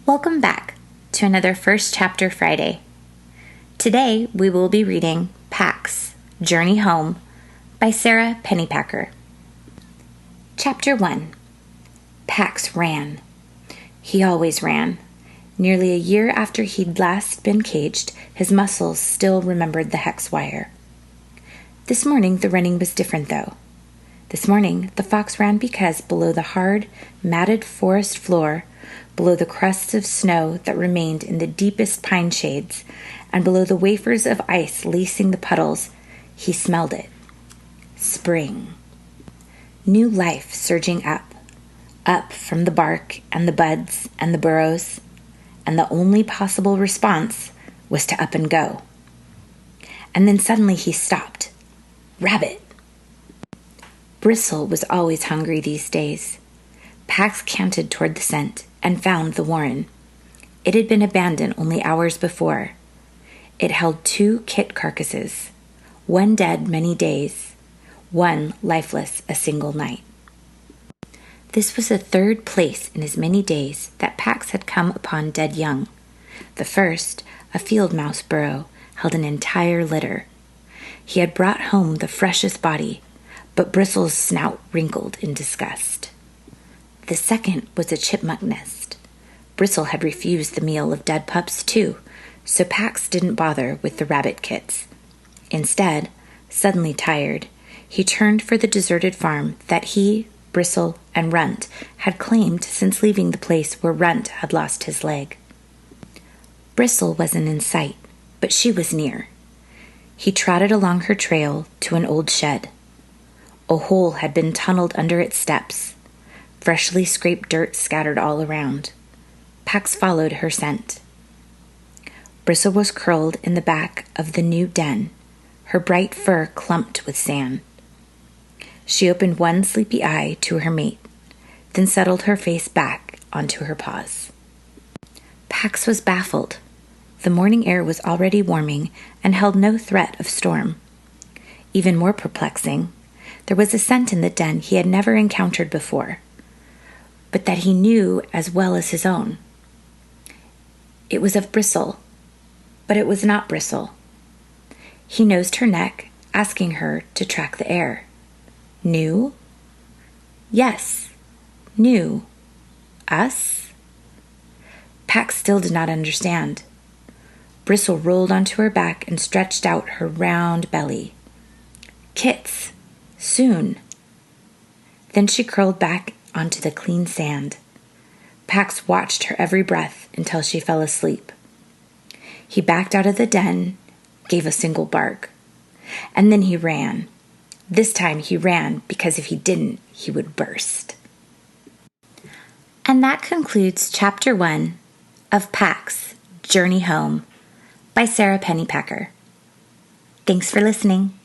Welcome back to another First Chapter Friday. Today we will be reading Pax, Journey Home by Sara Pennypacker. Chapter 1. Pax ran. He always ran. Nearly a year after he'd last been caged, his muscles still remembered the hex wire. This morning the running was different, though. This morning the fox ran because below the hard, matted forest floor, below the crusts of snow that remained in the deepest pine shades, and below the wafers of ice lacing the puddles, he smelled it. Spring. New life surging up from the bark and the buds and the burrows, and the only possible response was to up and go. And then suddenly he stopped. Rabbit! Bristle was always hungry these days. Pax canted toward the scent and found the warren. It had been abandoned only hours before. It held 2 kit carcasses, one dead many days, one lifeless a single night. This was the 3rd place in as many days that Pax had come upon dead young. The first, a field mouse burrow, held an entire litter. He had brought home the freshest body, but Bristle's snout wrinkled in disgust. The second was a chipmunk nest. Bristle had refused the meal of dead pups, too, so Pax didn't bother with the rabbit kits. Instead, suddenly tired, he turned for the deserted farm that he, Bristle, and Runt had claimed since leaving the place where Runt had lost his leg. Bristle wasn't in sight, but she was near. He trotted along her trail to an old shed. A hole had been tunneled under its steps. Freshly scraped dirt scattered all around. Pax followed her scent. Bristle was curled in the back of the new den, her bright fur clumped with sand. She opened one sleepy eye to her mate, then settled her face back onto her paws. Pax was baffled. The morning air was already warming and held no threat of storm. Even more perplexing, there was a scent in the den he had never encountered before, but that he knew as well as his own. It was of Bristle, but it was not Bristle. He nosed her neck, asking her to track the air. New? Yes, new. Us? Pax still did not understand. Bristle rolled onto her back and stretched out her round belly. Kits, soon. Then she curled back onto the clean sand. Pax watched her every breath until she fell asleep. He backed out of the den, gave a single bark, and then he ran. This time he ran because if he didn't, he would burst. And that concludes Chapter 1 of Pax, Journey Home by Sara Pennypacker. Thanks for listening.